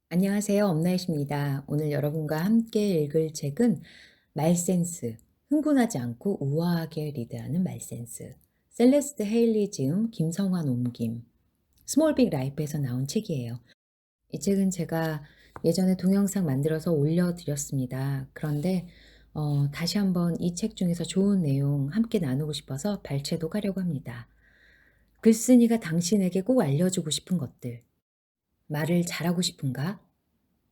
안녕하세요. 엄나잇입니다. 오늘 여러분과 함께 읽을 책은 말센스, 흥분하지 않고 우아하게 리드하는 말센스, 셀레스트 헤일리 지음, 김성환 옮김, 스몰 빅 라이프에서 나온 책이에요. 이 책은 제가 예전에 동영상 만들어서 올려드렸습니다. 그런데 다시 한번 이 책 중에서 좋은 내용 함께 나누고 싶어서 발췌독하려고 합니다. 글쓴이가 당신에게 꼭 알려주고 싶은 것들. 말을 잘하고 싶은가?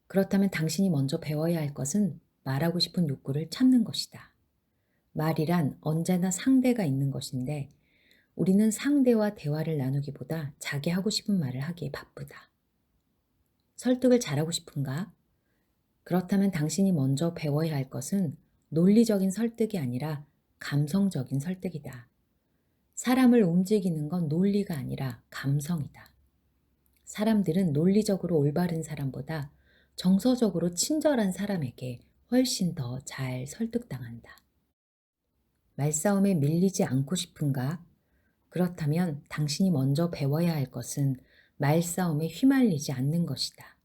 그렇다면 당신이 먼저 배워야 할 것은 말하고 싶은 욕구를 참는 것이다. 말이란 언제나 상대가 있는 것인데 우리는 상대와 대화를 나누기보다 자기 하고 싶은 말을 하기에 바쁘다. 설득을 잘하고 싶은가? 그렇다면 당신이 먼저 배워야 할 것은 논리적인 설득이 아니라 감성적인 설득이다. 사람을 움직이는 건 논리가 아니라 감성이다. 사람들은 논리적으로 올바른 사람보다 정서적으로 친절한 사람에게 훨씬 더 잘 설득당한다. 말싸움에 밀리지 않고 싶은가? 그렇다면 당신이 먼저 배워야 할 것은 말싸움에 휘말리지 않는 것이다.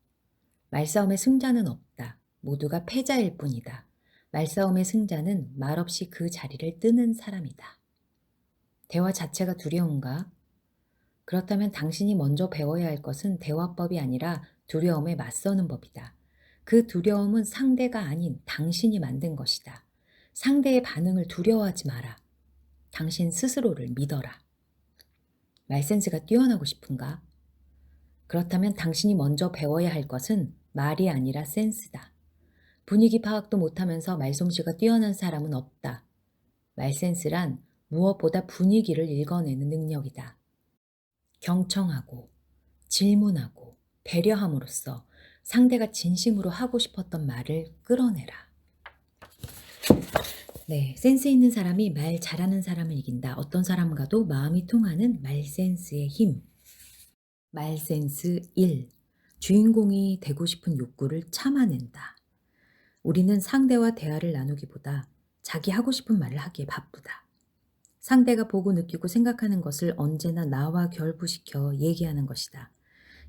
말싸움의 승자는 없다. 모두가 패자일 뿐이다. 말싸움의 승자는 말없이 그 자리를 뜨는 사람이다. 대화 자체가 두려운가? 그렇다면 당신이 먼저 배워야 할 것은 대화법이 아니라 두려움에 맞서는 법이다. 그 두려움은 상대가 아닌 당신이 만든 것이다. 상대의 반응을 두려워하지 마라. 당신 스스로를 믿어라. 말센스가 뛰어나고 싶은가? 그렇다면 당신이 먼저 배워야 할 것은 말이 아니라 센스다. 분위기 파악도 못하면서 말솜씨가 뛰어난 사람은 없다. 말센스란 무엇보다 분위기를 읽어내는 능력이다. 경청하고 질문하고 배려함으로써 상대가 진심으로 하고 싶었던 말을 끌어내라. 네, 센스 있는 사람이 말 잘하는 사람을 이긴다. 어떤 사람과도 마음이 통하는 말센스의 힘. 말센스 1. 주인공이 되고 싶은 욕구를 참아낸다. 우리는 상대와 대화를 나누기보다 자기 하고 싶은 말을 하기에 바쁘다. 상대가 보고 느끼고 생각하는 것을 언제나 나와 결부시켜 얘기하는 것이다.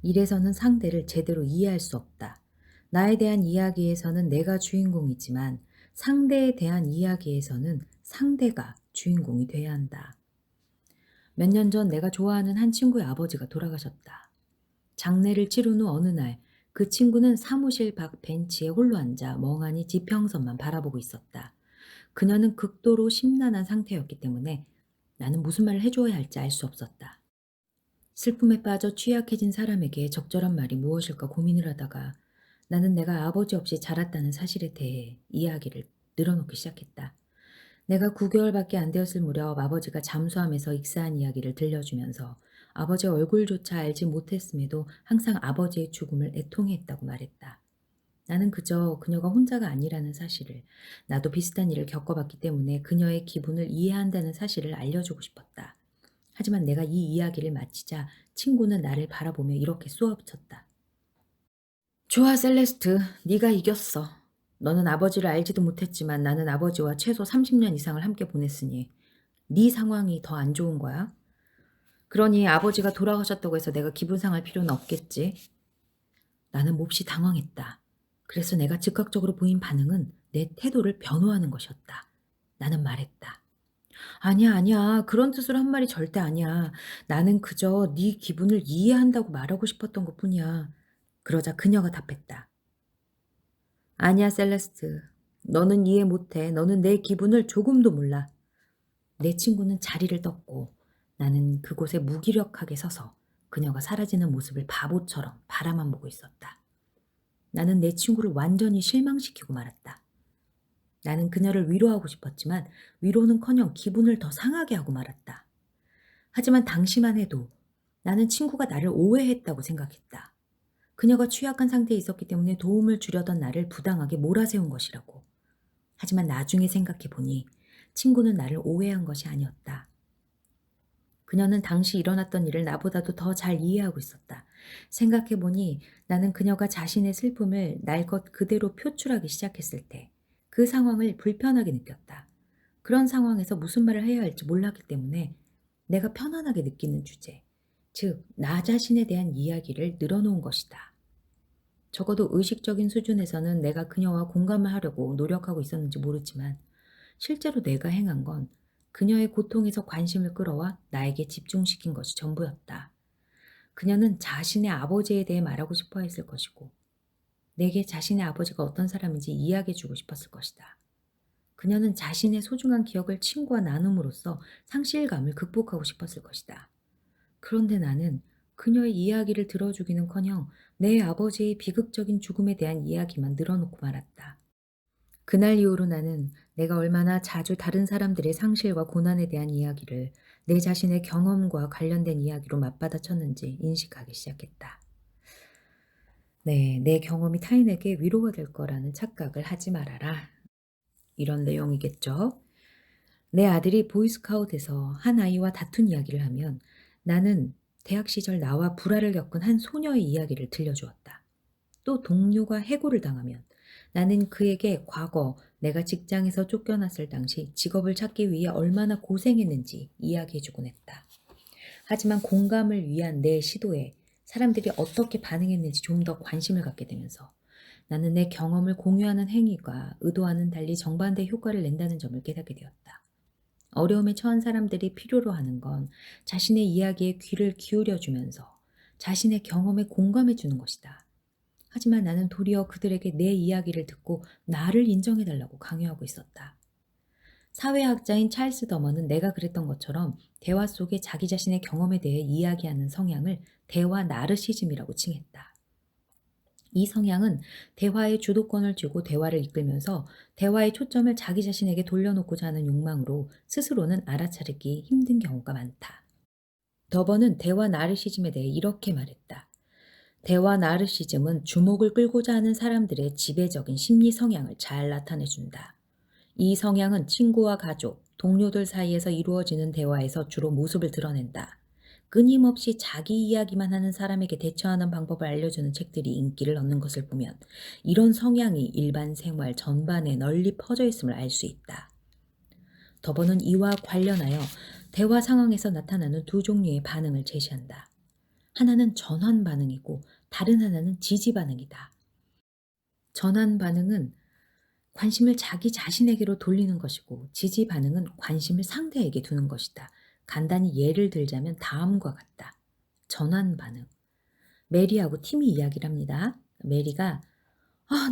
이래서는 상대를 제대로 이해할 수 없다. 나에 대한 이야기에서는 내가 주인공이지만 상대에 대한 이야기에서는 상대가 주인공이 돼야 한다. 몇 년 전 내가 좋아하는 한 친구의 아버지가 돌아가셨다. 장례를 치른 후 어느 날 그 친구는 사무실 밖 벤치에 홀로 앉아 멍하니 지평선만 바라보고 있었다. 그녀는 극도로 심란한 상태였기 때문에 나는 무슨 말을 해줘야 할지 알 수 없었다. 슬픔에 빠져 취약해진 사람에게 적절한 말이 무엇일까 고민을 하다가 나는 내가 아버지 없이 자랐다는 사실에 대해 이야기를 늘어놓기 시작했다. 내가 9개월밖에 안 되었을 무렵 아버지가 잠수함에서 익사한 이야기를 들려주면서 아버지의 얼굴조차 알지 못했음에도 항상 아버지의 죽음을 애통해했다고 말했다. 나는 그저 그녀가 혼자가 아니라는 사실을, 나도 비슷한 일을 겪어봤기 때문에 그녀의 기분을 이해한다는 사실을 알려주고 싶었다. 하지만 내가 이 이야기를 마치자 친구는 나를 바라보며 이렇게 쏘아붙였다. 좋아, 셀레스트. 네가 이겼어. 너는 아버지를 알지도 못했지만 나는 아버지와 최소 30년 이상을 함께 보냈으니 네 상황이 더 안 좋은 거야. 그러니 아버지가 돌아가셨다고 해서 내가 기분 상할 필요는 없겠지. 나는 몹시 당황했다. 그래서 내가 즉각적으로 보인 반응은 내 태도를 변호하는 것이었다. 나는 말했다. 아니야, 아니야. 그런 뜻으로 한 말이 절대 아니야. 나는 그저 네 기분을 이해한다고 말하고 싶었던 것뿐이야. 그러자 그녀가 답했다. 아니야, 셀레스트. 너는 이해 못해. 너는 내 기분을 조금도 몰라. 내 친구는 자리를 떴고 나는 그곳에 무기력하게 서서 그녀가 사라지는 모습을 바보처럼 바라만 보고 있었다. 나는 내 친구를 완전히 실망시키고 말았다. 나는 그녀를 위로하고 싶었지만 위로는커녕 기분을 더 상하게 하고 말았다. 하지만 당시만 해도 나는 친구가 나를 오해했다고 생각했다. 그녀가 취약한 상태에 있었기 때문에 도움을 주려던 나를 부당하게 몰아세운 것이라고. 하지만 나중에 생각해보니 친구는 나를 오해한 것이 아니었다. 그녀는 당시 일어났던 일을 나보다도 더 잘 이해하고 있었다. 생각해보니 나는 그녀가 자신의 슬픔을 날 것 그대로 표출하기 시작했을 때 그 상황을 불편하게 느꼈다. 그런 상황에서 무슨 말을 해야 할지 몰랐기 때문에 내가 편안하게 느끼는 주제, 즉 나 자신에 대한 이야기를 늘어놓은 것이다. 적어도 의식적인 수준에서는 내가 그녀와 공감을 하려고 노력하고 있었는지 모르지만 실제로 내가 행한 건 그녀의 고통에서 관심을 끌어와 나에게 집중시킨 것이 전부였다. 그녀는 자신의 아버지에 대해 말하고 싶어 했을 것이고 내게 자신의 아버지가 어떤 사람인지 이야기해 주고 싶었을 것이다. 그녀는 자신의 소중한 기억을 친구와 나눔으로써 상실감을 극복하고 싶었을 것이다. 그런데 나는 그녀의 이야기를 들어주기는커녕 내 아버지의 비극적인 죽음에 대한 이야기만 늘어놓고 말았다. 그날 이후로 나는 내가 얼마나 자주 다른 사람들의 상실과 고난에 대한 이야기를 내 자신의 경험과 관련된 이야기로 맞받아쳤는지 인식하기 시작했다. 네, 내 경험이 타인에게 위로가 될 거라는 착각을 하지 말아라. 이런 내용이겠죠. 내 아들이 보이스카웃에서 한 아이와 다툰 이야기를 하면 나는 대학 시절 나와 불화를 겪은 한 소녀의 이야기를 들려주었다. 또 동료가 해고를 당하면 나는 그에게 과거 내가 직장에서 쫓겨났을 당시 직업을 찾기 위해 얼마나 고생했는지 이야기해주곤 했다. 하지만 공감을 위한 내 시도에 사람들이 어떻게 반응했는지 좀 더 관심을 갖게 되면서 나는 내 경험을 공유하는 행위가 의도와는 달리 정반대 효과를 낸다는 점을 깨닫게 되었다. 어려움에 처한 사람들이 필요로 하는 건 자신의 이야기에 귀를 기울여주면서 자신의 경험에 공감해주는 것이다. 하지만 나는 도리어 그들에게 내 이야기를 듣고 나를 인정해달라고 강요하고 있었다. 사회학자인 찰스 더먼은 내가 그랬던 것처럼 대화 속에 자기 자신의 경험에 대해 이야기하는 성향을 대화 나르시즘이라고 칭했다. 이 성향은 대화의 주도권을 쥐고 대화를 이끌면서 대화의 초점을 자기 자신에게 돌려놓고자 하는 욕망으로 스스로는 알아차리기 힘든 경우가 많다. 더번은 대화 나르시즘에 대해 이렇게 말했다. 대화 나르시즘은 주목을 끌고자 하는 사람들의 지배적인 심리 성향을 잘 나타내준다. 이 성향은 친구와 가족, 동료들 사이에서 이루어지는 대화에서 주로 모습을 드러낸다. 끊임없이 자기 이야기만 하는 사람에게 대처하는 방법을 알려주는 책들이 인기를 얻는 것을 보면 이런 성향이 일반 생활 전반에 널리 퍼져 있음을 알 수 있다. 더버는 이와 관련하여 대화 상황에서 나타나는 두 종류의 반응을 제시한다. 하나는 전환 반응이고 다른 하나는 지지 반응이다. 전환 반응은 관심을 자기 자신에게로 돌리는 것이고 지지 반응은 관심을 상대에게 두는 것이다. 간단히 예를 들자면 다음과 같다. 전환 반응. 메리하고 팀이 이야기를 합니다. 메리가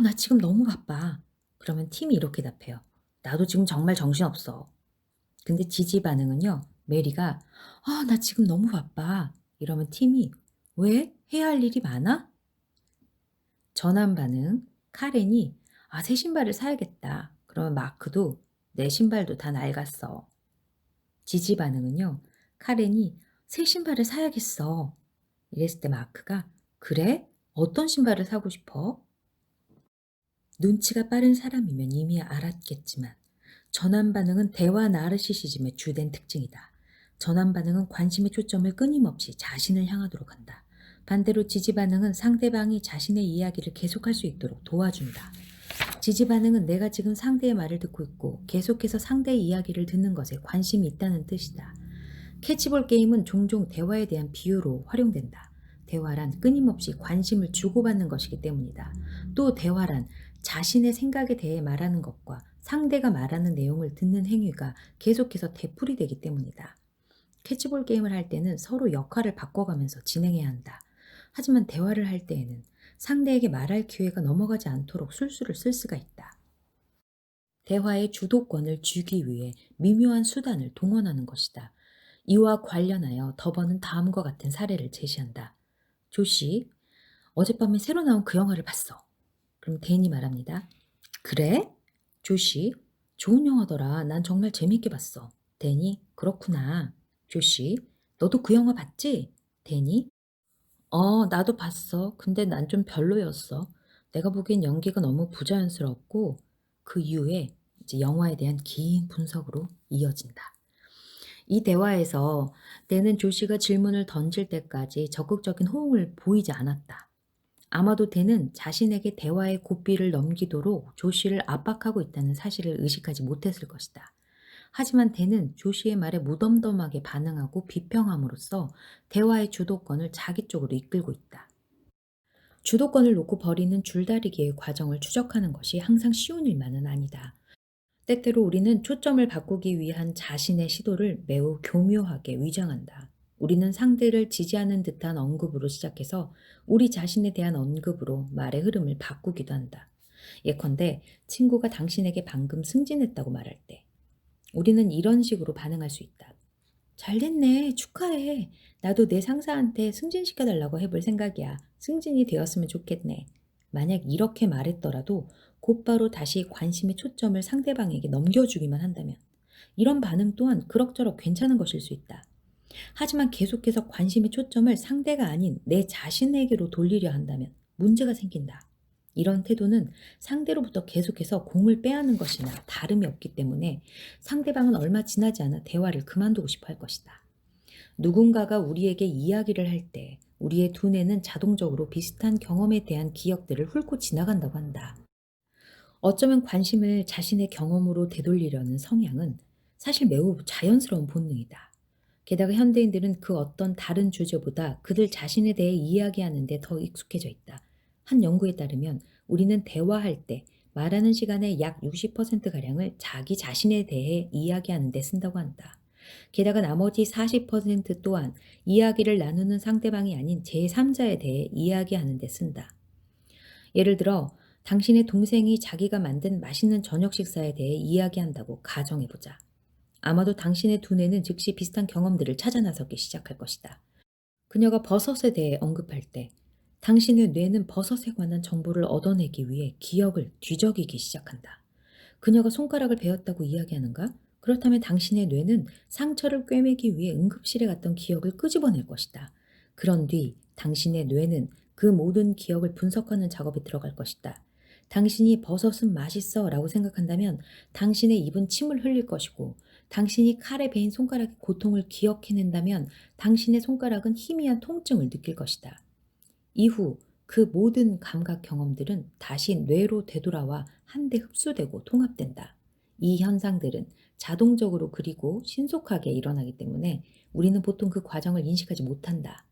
나 지금 너무 바빠. 그러면 팀이 이렇게 답해요. 나도 지금 정말 정신없어. 근데 지지 반응은요. 메리가 나 지금 너무 바빠. 이러면 팀이 왜? 해야 할 일이 많아? 전환 반응. 카렌이 새 신발을 사야겠다. 그러면 마크도 내 신발도 다 낡았어. 지지 반응은요. 카렌이 새 신발을 사야겠어. 이랬을 때 마크가 그래? 어떤 신발을 사고 싶어? 눈치가 빠른 사람이면 이미 알았겠지만 전환 반응은 대화 나르시시즘의 주된 특징이다. 전환 반응은 관심의 초점을 끊임없이 자신을 향하도록 한다. 반대로 지지 반응은 상대방이 자신의 이야기를 계속할 수 있도록 도와준다. 지지 반응은 내가 지금 상대의 말을 듣고 있고 계속해서 상대의 이야기를 듣는 것에 관심이 있다는 뜻이다. 캐치볼 게임은 종종 대화에 대한 비유로 활용된다. 대화란 끊임없이 관심을 주고받는 것이기 때문이다. 또 대화란 자신의 생각에 대해 말하는 것과 상대가 말하는 내용을 듣는 행위가 계속해서 되풀이되기 때문이다. 캐치볼 게임을 할 때는 서로 역할을 바꿔가면서 진행해야 한다. 하지만 대화를 할 때에는 상대에게 말할 기회가 넘어가지 않도록 술수를 쓸 수가 있다. 대화의 주도권을 주기 위해 미묘한 수단을 동원하는 것이다. 이와 관련하여 더버는 다음과 같은 사례를 제시한다. 조씨, 어젯밤에 새로 나온 그 영화를 봤어. 그럼 댄이 말합니다. 그래? 조씨, 좋은 영화더라. 난 정말 재밌게 봤어. 댄이, 그렇구나. 조씨, 너도 그 영화 봤지? 댄이, 나도 봤어. 근데 난 좀 별로였어. 내가 보기엔 연기가 너무 부자연스럽고 그 이후에 이제 영화에 대한 긴 분석으로 이어진다. 이 대화에서 댄은 조씨가 질문을 던질 때까지 적극적인 호응을 보이지 않았다. 아마도 댄은 자신에게 대화의 고삐를 넘기도록 조씨를 압박하고 있다는 사실을 의식하지 못했을 것이다. 하지만 댄은 조씨의 말에 무덤덤하게 반응하고 비평함으로써 대화의 주도권을 자기 쪽으로 이끌고 있다. 주도권을 놓고 벌이는 줄다리기의 과정을 추적하는 것이 항상 쉬운 일만은 아니다. 때때로 우리는 초점을 바꾸기 위한 자신의 시도를 매우 교묘하게 위장한다. 우리는 상대를 지지하는 듯한 언급으로 시작해서 우리 자신에 대한 언급으로 말의 흐름을 바꾸기도 한다. 예컨대 친구가 당신에게 방금 승진했다고 말할 때 우리는 이런 식으로 반응할 수 있다. 잘 됐네. 축하해. 나도 내 상사한테 승진시켜달라고 해볼 생각이야. 승진이 되었으면 좋겠네. 만약 이렇게 말했더라도 곧바로 다시 관심의 초점을 상대방에게 넘겨주기만 한다면 이런 반응 또한 그럭저럭 괜찮은 것일 수 있다. 하지만 계속해서 관심의 초점을 상대가 아닌 내 자신에게로 돌리려 한다면 문제가 생긴다. 이런 태도는 상대로부터 계속해서 공을 빼앗는 것이나 다름이 없기 때문에 상대방은 얼마 지나지 않아 대화를 그만두고 싶어 할 것이다. 누군가가 우리에게 이야기를 할 때 우리의 두뇌는 자동적으로 비슷한 경험에 대한 기억들을 훑고 지나간다고 한다. 어쩌면 관심을 자신의 경험으로 되돌리려는 성향은 사실 매우 자연스러운 본능이다. 게다가 현대인들은 그 어떤 다른 주제보다 그들 자신에 대해 이야기하는 데 더 익숙해져 있다. 한 연구에 따르면 우리는 대화할 때 말하는 시간의 약 60%가량을 자기 자신에 대해 이야기하는 데 쓴다고 한다. 게다가 나머지 40% 또한 이야기를 나누는 상대방이 아닌 제3자에 대해 이야기하는 데 쓴다. 예를 들어 당신의 동생이 자기가 만든 맛있는 저녁 식사에 대해 이야기한다고 가정해보자. 아마도 당신의 두뇌는 즉시 비슷한 경험들을 찾아 나서기 시작할 것이다. 그녀가 버섯에 대해 언급할 때 당신의 뇌는 버섯에 관한 정보를 얻어내기 위해 기억을 뒤적이기 시작한다. 그녀가 손가락을 베었다고 이야기하는가? 그렇다면 당신의 뇌는 상처를 꿰매기 위해 응급실에 갔던 기억을 끄집어낼 것이다. 그런 뒤 당신의 뇌는 그 모든 기억을 분석하는 작업에 들어갈 것이다. 당신이 버섯은 맛있어 라고 생각한다면 당신의 입은 침을 흘릴 것이고 당신이 칼에 베인 손가락의 고통을 기억해낸다면 당신의 손가락은 희미한 통증을 느낄 것이다. 이후 그 모든 감각 경험들은 다시 뇌로 되돌아와 한데 흡수되고 통합된다. 이 현상들은 자동적으로 그리고 신속하게 일어나기 때문에 우리는 보통 그 과정을 인식하지 못한다.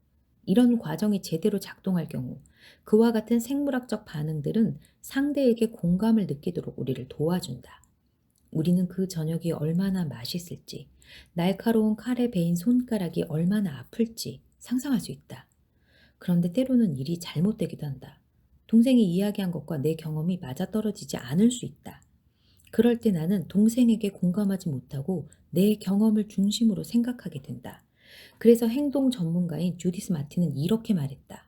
이런 과정이 제대로 작동할 경우 그와 같은 생물학적 반응들은 상대에게 공감을 느끼도록 우리를 도와준다. 우리는 그 저녁이 얼마나 맛있을지, 날카로운 칼에 베인 손가락이 얼마나 아플지 상상할 수 있다. 그런데 때로는 일이 잘못되기도 한다. 동생이 이야기한 것과 내 경험이 맞아떨어지지 않을 수 있다. 그럴 때 나는 동생에게 공감하지 못하고 내 경험을 중심으로 생각하게 된다. 그래서 행동 전문가인 주디스 마틴은 이렇게 말했다.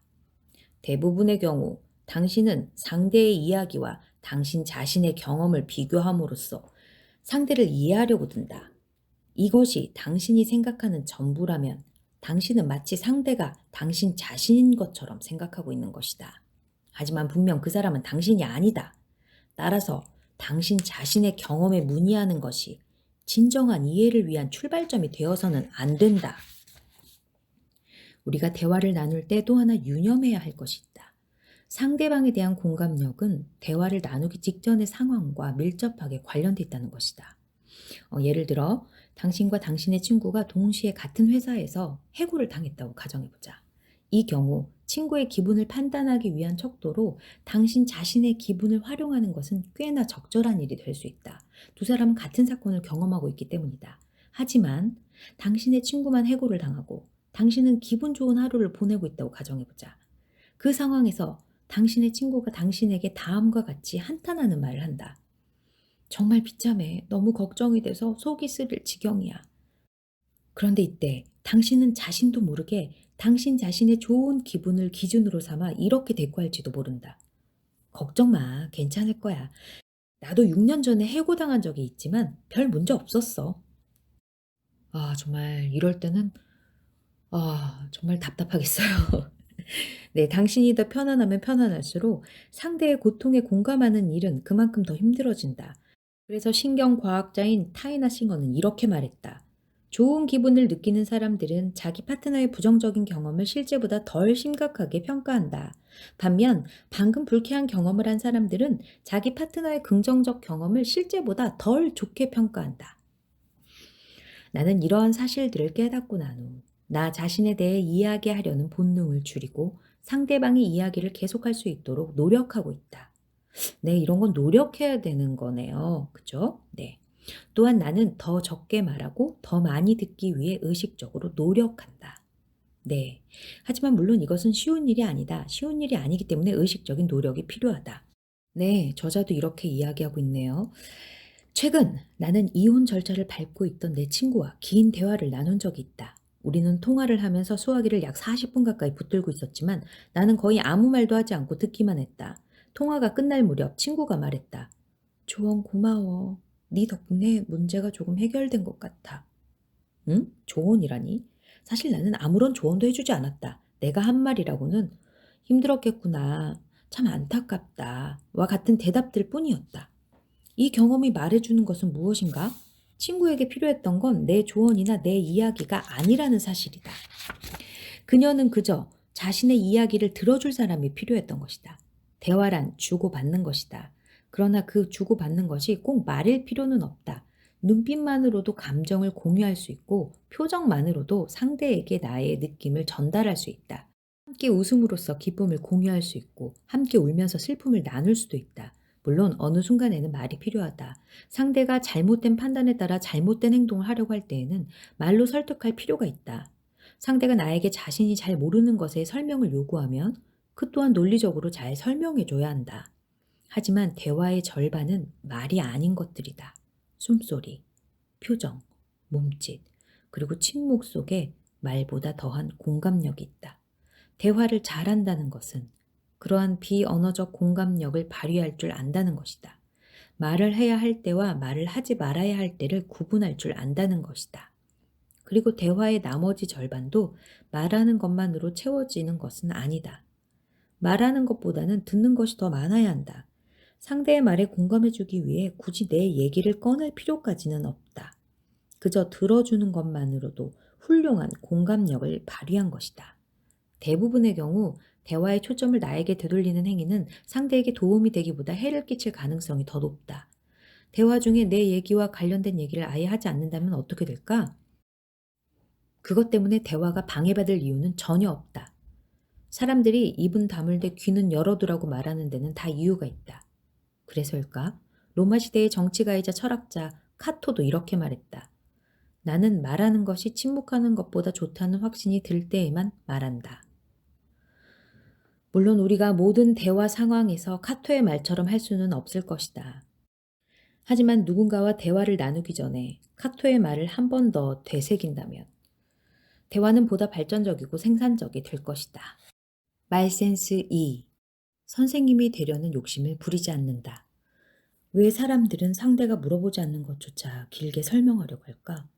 대부분의 경우 당신은 상대의 이야기와 당신 자신의 경험을 비교함으로써 상대를 이해하려고 든다. 이것이 당신이 생각하는 전부라면 당신은 마치 상대가 당신 자신인 것처럼 생각하고 있는 것이다. 하지만 분명 그 사람은 당신이 아니다. 따라서 당신 자신의 경험에 문의하는 것이 진정한 이해를 위한 출발점이 되어서는 안 된다. 우리가 대화를 나눌 때 또 하나 유념해야 할 것이 있다. 상대방에 대한 공감력은 대화를 나누기 직전의 상황과 밀접하게 관련돼 있다는 것이다. 예를 들어 당신과 당신의 친구가 동시에 같은 회사에서 해고를 당했다고 가정해보자. 이 경우 친구의 기분을 판단하기 위한 척도로 당신 자신의 기분을 활용하는 것은 꽤나 적절한 일이 될 수 있다. 두 사람은 같은 사건을 경험하고 있기 때문이다. 하지만 당신의 친구만 해고를 당하고 당신은 기분 좋은 하루를 보내고 있다고 가정해보자. 그 상황에서 당신의 친구가 당신에게 다음과 같이 한탄하는 말을 한다. 정말 비참해. 너무 걱정이 돼서 속이 쓰릴 지경이야. 그런데 이때 당신은 자신도 모르게 당신 자신의 좋은 기분을 기준으로 삼아 이렇게 대꾸할지도 모른다. 걱정 마. 괜찮을 거야. 나도 6년 전에 해고당한 적이 있지만 별 문제 없었어. 정말 이럴 때는 정말 답답하겠어요. 네, 당신이 더 편안하면 편안할수록 상대의 고통에 공감하는 일은 그만큼 더 힘들어진다. 그래서 신경과학자인 타이나 싱어는 이렇게 말했다. 좋은 기분을 느끼는 사람들은 자기 파트너의 부정적인 경험을 실제보다 덜 심각하게 평가한다. 반면 방금 불쾌한 경험을 한 사람들은 자기 파트너의 긍정적 경험을 실제보다 덜 좋게 평가한다. 나는 이러한 사실들을 깨닫고 난 후 나 자신에 대해 이야기하려는 본능을 줄이고 상대방이 이야기를 계속할 수 있도록 노력하고 있다. 네, 이런 건 노력해야 되는 거네요. 그죠? 네. 또한 나는 더 적게 말하고 더 많이 듣기 위해 의식적으로 노력한다. 네. 하지만 물론 이것은 쉬운 일이 아니다. 쉬운 일이 아니기 때문에 의식적인 노력이 필요하다. 네, 저자도 이렇게 이야기하고 있네요. 최근 나는 이혼 절차를 밟고 있던 내 친구와 긴 대화를 나눈 적이 있다. 우리는 통화를 하면서 수화기를 약 40분 가까이 붙들고 있었지만 나는 거의 아무 말도 하지 않고 듣기만 했다. 통화가 끝날 무렵 친구가 말했다. 조언 고마워. 네 덕분에 문제가 조금 해결된 것 같아. 응? 조언이라니? 사실 나는 아무런 조언도 해주지 않았다. 내가 한 말이라고는 힘들었겠구나. 참 안타깝다. 와 같은 대답들 뿐이었다. 이 경험이 말해주는 것은 무엇인가? 친구에게 필요했던 건 내 조언이나 내 이야기가 아니라는 사실이다. 그녀는 그저 자신의 이야기를 들어줄 사람이 필요했던 것이다. 대화란 주고받는 것이다. 그러나 그 주고받는 것이 꼭 말일 필요는 없다. 눈빛만으로도 감정을 공유할 수 있고 표정만으로도 상대에게 나의 느낌을 전달할 수 있다. 함께 웃음으로써 기쁨을 공유할 수 있고 함께 울면서 슬픔을 나눌 수도 있다. 물론 어느 순간에는 말이 필요하다. 상대가 잘못된 판단에 따라 잘못된 행동을 하려고 할 때에는 말로 설득할 필요가 있다. 상대가 나에게 자신이 잘 모르는 것에 설명을 요구하면 그 또한 논리적으로 잘 설명해 줘야 한다. 하지만 대화의 절반은 말이 아닌 것들이다. 숨소리, 표정, 몸짓, 그리고 침묵 속에 말보다 더한 공감력이 있다. 대화를 잘한다는 것은 그러한 비언어적 공감력을 발휘할 줄 안다는 것이다. 말을 해야 할 때와 말을 하지 말아야 할 때를 구분할 줄 안다는 것이다. 그리고 대화의 나머지 절반도 말하는 것만으로 채워지는 것은 아니다. 말하는 것보다는 듣는 것이 더 많아야 한다. 상대의 말에 공감해주기 위해 굳이 내 얘기를 꺼낼 필요까지는 없다. 그저 들어주는 것만으로도 훌륭한 공감력을 발휘한 것이다. 대부분의 경우 대화의 초점을 나에게 되돌리는 행위는 상대에게 도움이 되기보다 해를 끼칠 가능성이 더 높다. 대화 중에 내 얘기와 관련된 얘기를 아예 하지 않는다면 어떻게 될까? 그것 때문에 대화가 방해받을 이유는 전혀 없다. 사람들이 입은 다물되 귀는 열어두라고 말하는 데는 다 이유가 있다. 그래서일까? 로마 시대의 정치가이자 철학자 카토도 이렇게 말했다. 나는 말하는 것이 침묵하는 것보다 좋다는 확신이 들 때에만 말한다. 물론 우리가 모든 대화 상황에서 카토의 말처럼 할 수는 없을 것이다. 하지만 누군가와 대화를 나누기 전에 카토의 말을 한 번 더 되새긴다면 대화는 보다 발전적이고 생산적이 될 것이다. 말센스 2. 선생님이 되려는 욕심을 부리지 않는다. 왜 사람들은 상대가 물어보지 않는 것조차 길게 설명하려고 할까?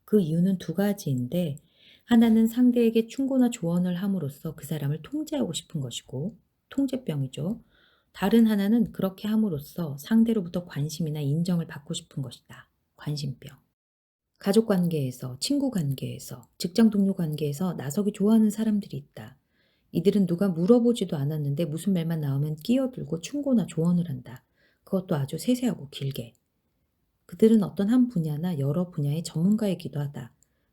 그 이유는 두 가지인데 하나는 상대에게 충고나 조언을 함으로써 그 사람을 통제하고 싶은 것이고 통제병이죠. 다른 하나는 그렇게 함으로써 상대로부터 관심이나 인정을 받고 싶은 것이다. 관심병. 가족 관계에서, 친구 관계에서, 직장 동료 관계에서 나서기 좋아하는 사람들이 있다. 이들은 누가 물어보지도 않았는데 무슨 말만 나오면 끼어들고 충고나 조언을 한다. 그것도 아주 세세하고 길게. 그들은 어떤 한 분야나 여러 분야의 전문가이기도 하다.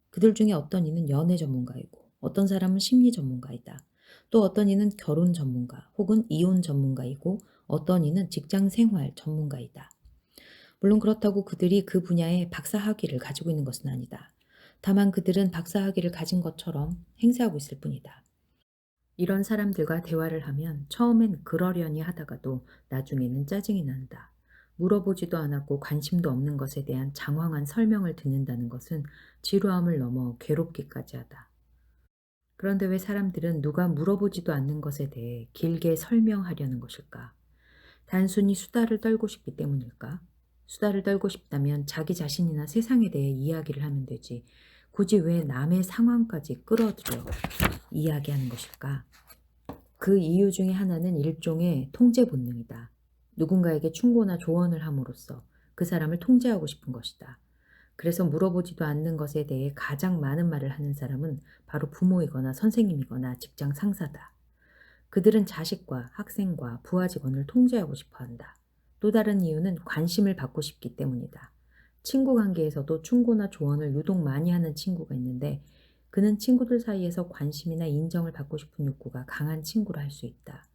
그들 중에 어떤 이는 연애 전문가이고, 어떤 사람은 심리 전문가이다. 또 어떤 이는 결혼 전문가 혹은 이혼 전문가이고, 어떤 이는 직장 생활 전문가이다. 물론 그렇다고 그들이 그 분야에 박사학위를 가지고 있는 것은 아니다. 다만 그들은 박사학위를 가진 것처럼 행세하고 있을 뿐이다. 이런 사람들과 대화를 하면 처음엔 그러려니 하다가도 나중에는 짜증이 난다. 물어보지도 않았고 관심도 없는 것에 대한 장황한 설명을 듣는다는 것은 지루함을 넘어 괴롭기까지 하다. 그런데 왜 사람들은 누가 물어보지도 않는 것에 대해 길게 설명하려는 것일까? 단순히 수다를 떨고 싶기 때문일까? 수다를 떨고 싶다면 자기 자신이나 세상에 대해 이야기를 하면 되지. 굳이 왜 남의 상황까지 끌어들여 이야기하는 것일까? 그 이유 중에 하나는 일종의 통제 본능이다. 누군가에게 충고나 조언을 함으로써 그 사람을 통제하고 싶은 것이다. 그래서 물어보지도 않는 것에 대해 가장 많은 말을 하는 사람은 바로 부모이거나 선생님이거나 직장 상사다. 그들은 자식과 학생과 부하 직원을 통제하고 싶어 한다. 또 다른 이유는 관심을 받고 싶기 때문이다. 친구 관계에서도 충고나 조언을 유독 많이 하는 친구가 있는데 그는 친구들 사이에서 관심이나 인정을 받고 싶은 욕구가 강한 친구라 할 수 있다.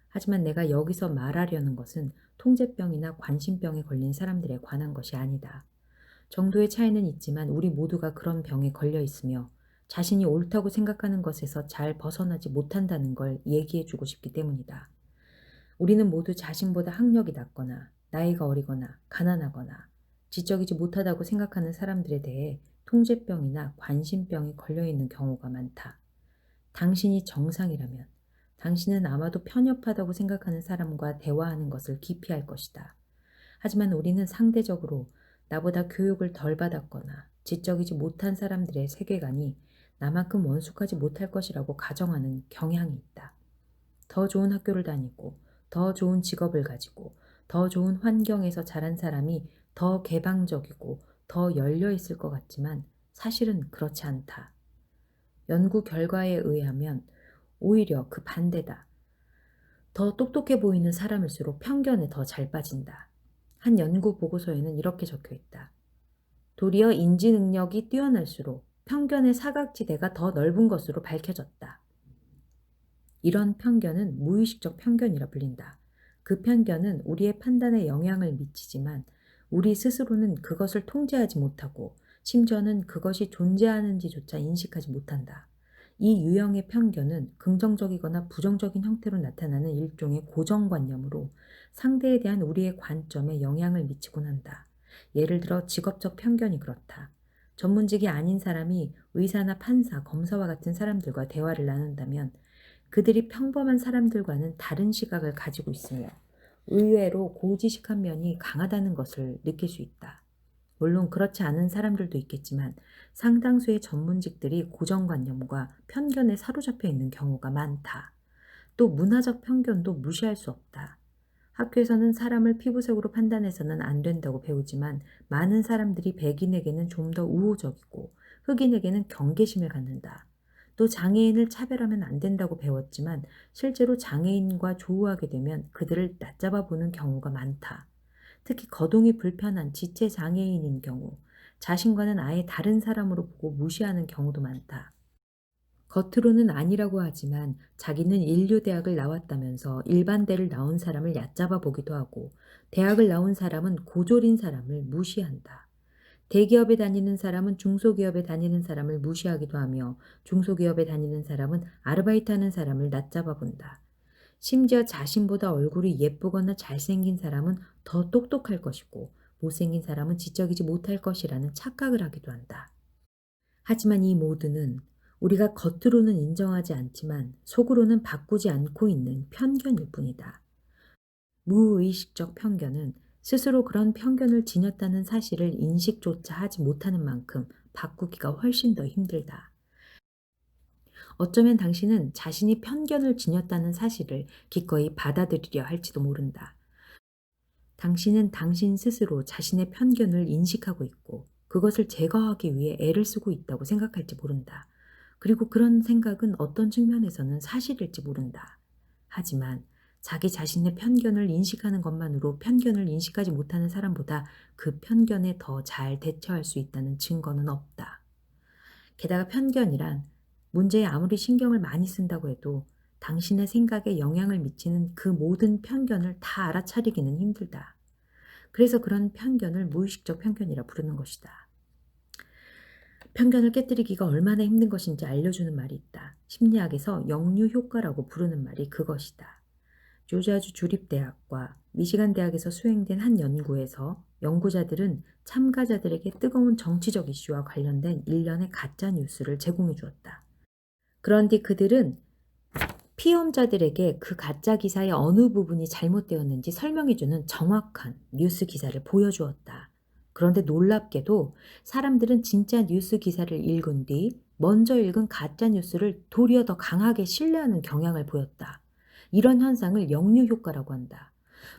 하지만 내가 여기서 말하려는 것은 통제병이나 관심병에 걸린 사람들에 관한 것이 아니다. 정도의 차이는 있지만 우리 모두가 그런 병에 걸려 있으며 자신이 옳다고 생각하는 것에서 잘 벗어나지 못한다는 걸 얘기해 주고 싶기 때문이다. 우리는 모두 자신보다 학력이 낮거나 나이가 어리거나 가난하거나 지적이지 못하다고 생각하는 사람들에 대해 통제병이나 관심병에 걸려 있는 경우가 많다. 당신이 정상이라면 당신은 아마도 편협하다고 생각하는 사람과 대화하는 것을 기피할 것이다. 하지만 우리는 상대적으로 나보다 교육을 덜 받았거나 지적이지 못한 사람들의 세계관이 나만큼 원숙하지 못할 것이라고 가정하는 경향이 있다. 더 좋은 학교를 다니고 더 좋은 직업을 가지고 더 좋은 환경에서 자란 사람이 더 개방적이고 더 열려 있을 것 같지만 사실은 그렇지 않다. 연구 결과에 의하면 오히려 그 반대다. 더 똑똑해 보이는 사람일수록 편견에 더 잘 빠진다. 한 연구 보고서에는 이렇게 적혀 있다. 도리어 인지 능력이 뛰어날수록 편견의 사각지대가 더 넓은 것으로 밝혀졌다. 이런 편견은 무의식적 편견이라 불린다. 그 편견은 우리의 판단에 영향을 미치지만 우리 스스로는 그것을 통제하지 못하고 심지어는 그것이 존재하는지조차 인식하지 못한다. 이 유형의 편견은 긍정적이거나 부정적인 형태로 나타나는 일종의 고정관념으로 상대에 대한 우리의 관점에 영향을 미치곤 한다. 예를 들어 직업적 편견이 그렇다. 전문직이 아닌 사람이 의사나 판사, 검사와 같은 사람들과 대화를 나눈다면 그들이 평범한 사람들과는 다른 시각을 가지고 있으며 의외로 고지식한 면이 강하다는 것을 느낄 수 있다. 물론 그렇지 않은 사람들도 있겠지만 상당수의 전문직들이 고정관념과 편견에 사로잡혀 있는 경우가 많다. 또 문화적 편견도 무시할 수 없다. 학교에서는 사람을 피부색으로 판단해서는 안 된다고 배우지만 많은 사람들이 백인에게는 좀 더 우호적이고 흑인에게는 경계심을 갖는다. 또 장애인을 차별하면 안 된다고 배웠지만 실제로 장애인과 조우하게 되면 그들을 낮잡아 보는 경우가 많다. 특히 거동이 불편한 지체 장애인인 경우 자신과는 아예 다른 사람으로 보고 무시하는 경우도 많다. 겉으로는 아니라고 하지만 자기는 인류대학을 나왔다면서 일반대를 나온 사람을 얕잡아 보기도 하고 대학을 나온 사람은 고졸인 사람을 무시한다. 대기업에 다니는 사람은 중소기업에 다니는 사람을 무시하기도 하며 중소기업에 다니는 사람은 아르바이트하는 사람을 낮잡아 본다. 심지어 자신보다 얼굴이 예쁘거나 잘생긴 사람은 더 똑똑할 것이고 못생긴 사람은 지적이지 못할 것이라는 착각을 하기도 한다. 하지만 이 모두는 우리가 겉으로는 인정하지 않지만 속으로는 바꾸지 않고 있는 편견일 뿐이다. 무의식적 편견은 스스로 그런 편견을 지녔다는 사실을 인식조차 하지 못하는 만큼 바꾸기가 훨씬 더 힘들다. 어쩌면 당신은 자신이 편견을 지녔다는 사실을 기꺼이 받아들이려 할지도 모른다. 당신은 당신 스스로 자신의 편견을 인식하고 있고 그것을 제거하기 위해 애를 쓰고 있다고 생각할지 모른다. 그리고 그런 생각은 어떤 측면에서는 사실일지 모른다. 하지만 자기 자신의 편견을 인식하는 것만으로 편견을 인식하지 못하는 사람보다 그 편견에 더 잘 대처할 수 있다는 증거는 없다. 게다가 편견이란 문제에 아무리 신경을 많이 쓴다고 해도 당신의 생각에 영향을 미치는 그 모든 편견을 다 알아차리기는 힘들다. 그래서 그런 편견을 무의식적 편견이라 부르는 것이다. 편견을 깨뜨리기가 얼마나 힘든 것인지 알려주는 말이 있다. 심리학에서 역류 효과라고 부르는 말이 그것이다. 조지아주 주립대학과 미시간 대학에서 수행된 한 연구에서 연구자들은 참가자들에게 뜨거운 정치적 이슈와 관련된 일련의 가짜 뉴스를 제공해 주었다. 그런데 그들은 피험자들에게 그 가짜 기사의 어느 부분이 잘못되었는지 설명해주는 정확한 뉴스 기사를 보여주었다. 그런데 놀랍게도 사람들은 진짜 뉴스 기사를 읽은 뒤 먼저 읽은 가짜 뉴스를 도리어 더 강하게 신뢰하는 경향을 보였다. 이런 현상을 역류 효과라고 한다.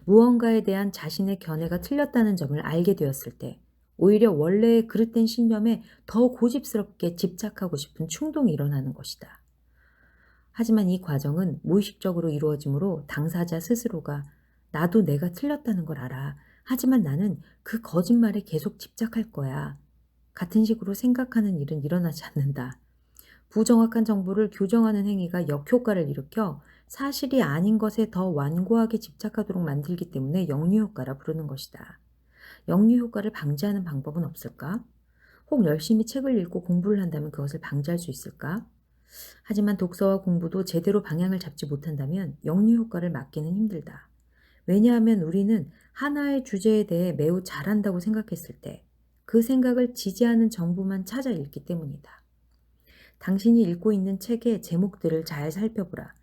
무언가에 대한 자신의 견해가 틀렸다는 점을 알게 되었을 때 오히려 원래의 그릇된 신념에 더 고집스럽게 집착하고 싶은 충동이 일어나는 것이다. 하지만 이 과정은 무의식적으로 이루어지므로 당사자 스스로가 나도 내가 틀렸다는 걸 알아. 하지만 나는 그 거짓말에 계속 집착할 거야. 같은 식으로 생각하는 일은 일어나지 않는다. 부정확한 정보를 교정하는 행위가 역효과를 일으켜 사실이 아닌 것에 더 완고하게 집착하도록 만들기 때문에 역류효과라 부르는 것이다. 역류효과를 방지하는 방법은 없을까? 혹 열심히 책을 읽고 공부를 한다면 그것을 방지할 수 있을까? 하지만 독서와 공부도 제대로 방향을 잡지 못한다면 역류효과를 막기는 힘들다. 왜냐하면 우리는 하나의 주제에 대해 매우 잘한다고 생각했을 때 그 생각을 지지하는 정보만 찾아 읽기 때문이다. 당신이 읽고 있는 책의 제목들을 잘 살펴보라.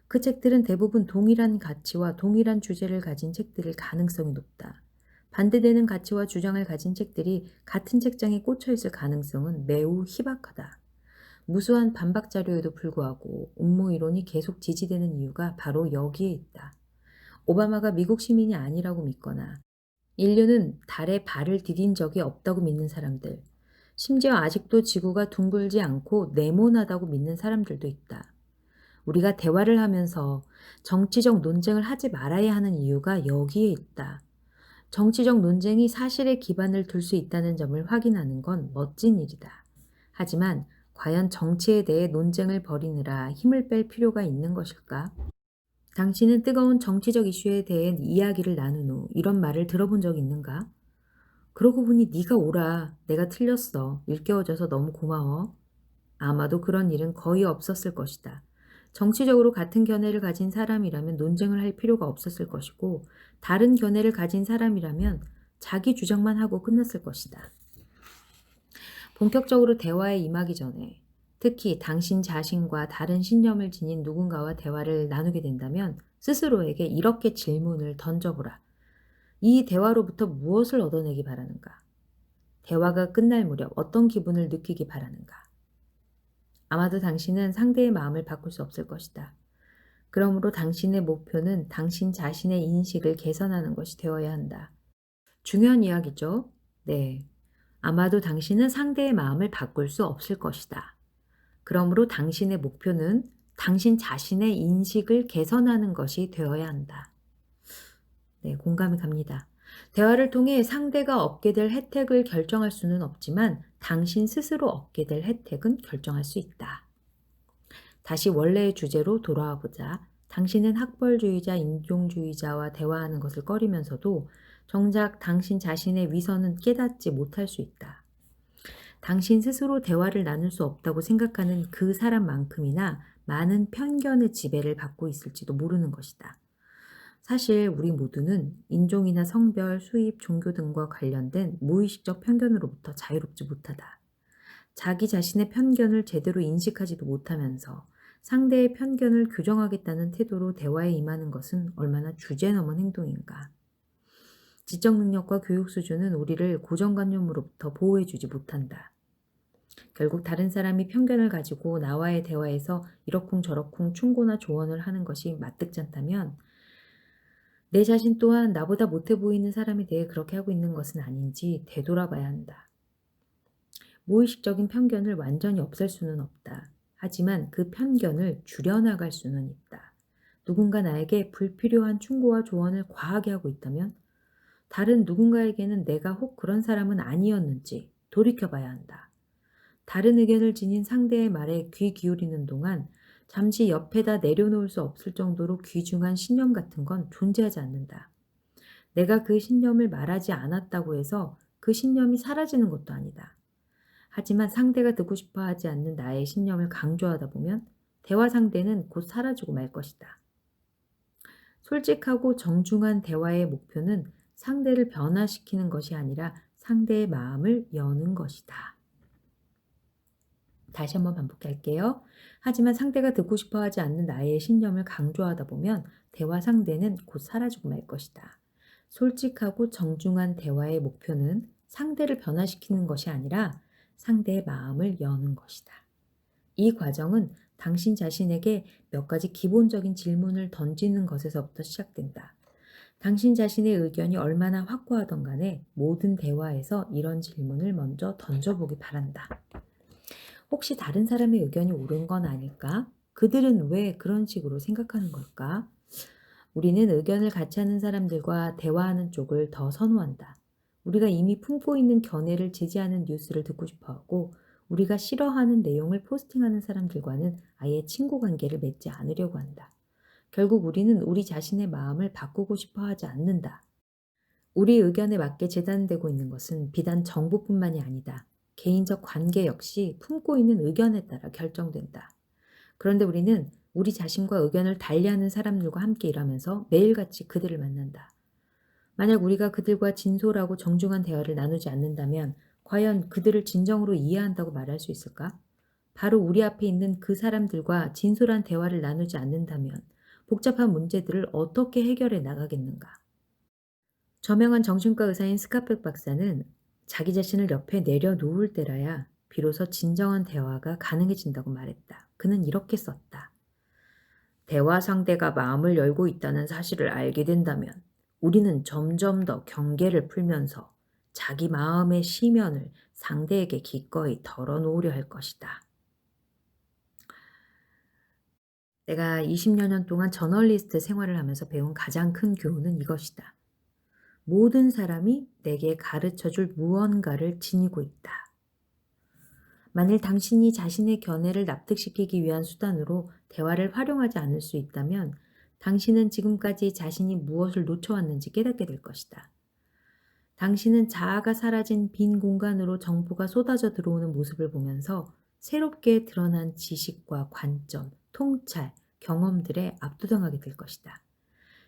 그 책들은 대부분 동일한 가치와 동일한 주제를 가진 책들일 가능성이 높다. 반대되는 가치와 주장을 가진 책들이 같은 책장에 꽂혀 있을 가능성은 매우 희박하다. 무수한 반박 자료에도 불구하고 음모 이론이 계속 지지되는 이유가 바로 여기에 있다. 오바마가 미국 시민이 아니라고 믿거나 인류는 달에 발을 디딘 적이 없다고 믿는 사람들, 심지어 아직도 지구가 둥글지 않고 네모나다고 믿는 사람들도 있다. 우리가 대화를 하면서 정치적 논쟁을 하지 말아야 하는 이유가 여기에 있다. 정치적 논쟁이 사실에 기반을 둘 수 있다는 점을 확인하는 건 멋진 일이다. 하지만 과연 정치에 대해 논쟁을 벌이느라 힘을 뺄 필요가 있는 것일까? 당신은 뜨거운 정치적 이슈에 대해 이야기를 나눈 후 이런 말을 들어본 적 있는가? 그러고 보니 네가 옳아. 내가 틀렸어. 일깨워줘서 너무 고마워. 아마도 그런 일은 거의 없었을 것이다. 정치적으로 같은 견해를 가진 사람이라면 논쟁을 할 필요가 없었을 것이고 다른 견해를 가진 사람이라면 자기 주장만 하고 끝났을 것이다. 본격적으로 대화에 임하기 전에 특히 당신 자신과 다른 신념을 지닌 누군가와 대화를 나누게 된다면 스스로에게 이렇게 질문을 던져보라. 이 대화로부터 무엇을 얻어내기 바라는가? 대화가 끝날 무렵 어떤 기분을 느끼기 바라는가? 아마도 당신은 상대의 마음을 바꿀 수 없을 것이다. 그러므로 당신의 목표는 당신 자신의 인식을 개선하는 것이 되어야 한다. 중요한 이야기죠? 네. 아마도 당신은 상대의 마음을 바꿀 수 없을 것이다. 그러므로 당신의 목표는 당신 자신의 인식을 개선하는 것이 되어야 한다. 네, 공감이 갑니다. 대화를 통해 상대가 얻게 될 혜택을 결정할 수는 없지만 당신 스스로 얻게 될 혜택은 결정할 수 있다. 다시 원래의 주제로 돌아와 보자. 당신은 학벌주의자, 인종주의자와 대화하는 것을 꺼리면서도 정작 당신 자신의 위선은 깨닫지 못할 수 있다. 당신 스스로 대화를 나눌 수 없다고 생각하는 그 사람만큼이나 많은 편견의 지배를 받고 있을지도 모르는 것이다. 사실 우리 모두는 인종이나 성별, 수입, 종교 등과 관련된 무의식적 편견으로부터 자유롭지 못하다. 자기 자신의 편견을 제대로 인식하지도 못하면서 상대의 편견을 규정하겠다는 태도로 대화에 임하는 것은 얼마나 주제넘은 행동인가. 지적 능력과 교육 수준은 우리를 고정관념으로부터 보호해주지 못한다. 결국 다른 사람이 편견을 가지고 나와의 대화에서 이러쿵저러쿵 충고나 조언을 하는 것이 마뜩잖다면 내 자신 또한 나보다 못해 보이는 사람에 대해 그렇게 하고 있는 것은 아닌지 되돌아봐야 한다. 무의식적인 편견을 완전히 없앨 수는 없다. 하지만 그 편견을 줄여나갈 수는 있다. 누군가 나에게 불필요한 충고와 조언을 과하게 하고 있다면 다른 누군가에게는 내가 혹 그런 사람은 아니었는지 돌이켜봐야 한다. 다른 의견을 지닌 상대의 말에 귀 기울이는 동안 잠시 옆에다 내려놓을 수 없을 정도로 귀중한 신념 같은 건 존재하지 않는다. 내가 그 신념을 말하지 않았다고 해서 그 신념이 사라지는 것도 아니다. 하지만 상대가 듣고 싶어 하지 않는 나의 신념을 강조하다 보면 대화 상대는 곧 사라지고 말 것이다. 솔직하고 정중한 대화의 목표는 상대를 변화시키는 것이 아니라 상대의 마음을 여는 것이다. 다시 한번 반복할게요. 하지만 상대가 듣고 싶어 하지 않는 나의 신념을 강조하다 보면 대화 상대는 곧 사라지고 말 것이다. 솔직하고 정중한 대화의 목표는 상대를 변화시키는 것이 아니라 상대의 마음을 여는 것이다. 이 과정은 당신 자신에게 몇 가지 기본적인 질문을 던지는 것에서부터 시작된다. 당신 자신의 의견이 얼마나 확고하던 간에 모든 대화에서 이런 질문을 먼저 던져보기 바란다. 혹시 다른 사람의 의견이 옳은 건 아닐까? 그들은 왜 그런 식으로 생각하는 걸까? 우리는 의견을 같이 하는 사람들과 대화하는 쪽을 더 선호한다. 우리가 이미 품고 있는 견해를 지지하는 뉴스를 듣고 싶어 하고 우리가 싫어하는 내용을 포스팅하는 사람들과는 아예 친구 관계를 맺지 않으려고 한다. 결국 우리는 우리 자신의 마음을 바꾸고 싶어 하지 않는다. 우리 의견에 맞게 재단되고 있는 것은 비단 정보뿐만이 아니다. 개인적 관계 역시 품고 있는 의견에 따라 결정된다. 그런데 우리는 우리 자신과 의견을 달리하는 사람들과 함께 일하면서 매일같이 그들을 만난다. 만약 우리가 그들과 진솔하고 정중한 대화를 나누지 않는다면 과연 그들을 진정으로 이해한다고 말할 수 있을까? 바로 우리 앞에 있는 그 사람들과 진솔한 대화를 나누지 않는다면 복잡한 문제들을 어떻게 해결해 나가겠는가? 저명한 정신과 의사인 스카펙 박사는 자기 자신을 옆에 내려놓을 때라야 비로소 진정한 대화가 가능해진다고 말했다. 그는 이렇게 썼다. 대화 상대가 마음을 열고 있다는 사실을 알게 된다면 우리는 점점 더 경계를 풀면서 자기 마음의 심연을 상대에게 기꺼이 털어놓으려 할 것이다. 내가 20여 년 동안 저널리스트 생활을 하면서 배운 가장 큰 교훈은 이것이다. 모든 사람이 내게 가르쳐줄 무언가를 지니고 있다. 만일 당신이 자신의 견해를 납득시키기 위한 수단으로 대화를 활용하지 않을 수 있다면 당신은 지금까지 자신이 무엇을 놓쳐왔는지 깨닫게 될 것이다. 당신은 자아가 사라진 빈 공간으로 정보가 쏟아져 들어오는 모습을 보면서 새롭게 드러난 지식과 관점, 통찰, 경험들에 압도당하게 될 것이다.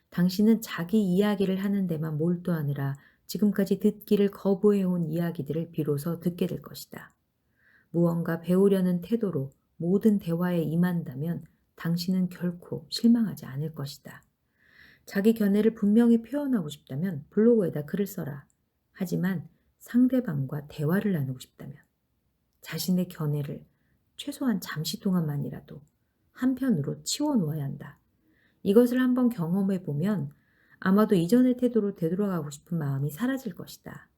당신은 자기 이야기를 하는 데만 몰두하느라 지금까지 듣기를 거부해온 이야기들을 비로소 듣게 될 것이다. 무언가 배우려는 태도로 모든 대화에 임한다면 당신은 결코 실망하지 않을 것이다. 자기 견해를 분명히 표현하고 싶다면 블로그에다 글을 써라. 하지만 상대방과 대화를 나누고 싶다면 자신의 견해를 최소한 잠시 동안만이라도 한편으로 치워놓아야 한다. 이것을 한번 경험해 보면 아마도 이전의 태도로 되돌아가고 싶은 마음이 사라질 것이다.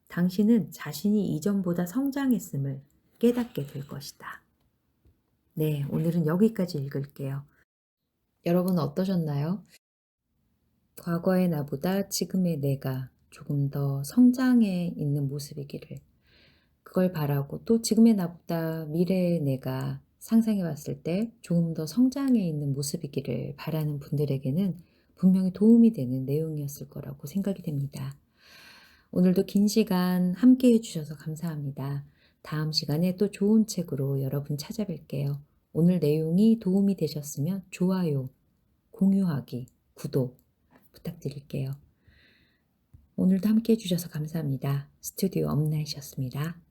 당신은 자신이 이전보다 성장했음을 깨닫게 될 것이다. 네, 오늘은 여기까지 읽을게요. 여러분 어떠셨나요? 과거의 나보다 지금의 내가 조금 더 성장해 있는 모습이기를 그걸 바라고 또 지금의 나보다 미래의 내가 상상해 봤을 때 조금 더 성장해 있는 모습이기를 바라는 분들에게는 분명히 도움이 되는 내용이었을 거라고 생각이 됩니다. 오늘도 긴 시간 함께 해주셔서 감사합니다. 다음 시간에 또 좋은 책으로 여러분 찾아뵐게요. 오늘 내용이 도움이 되셨으면 좋아요, 공유하기, 구독 부탁드릴게요. 오늘도 함께 해주셔서 감사합니다. 스튜디오 엄나이셨습니다.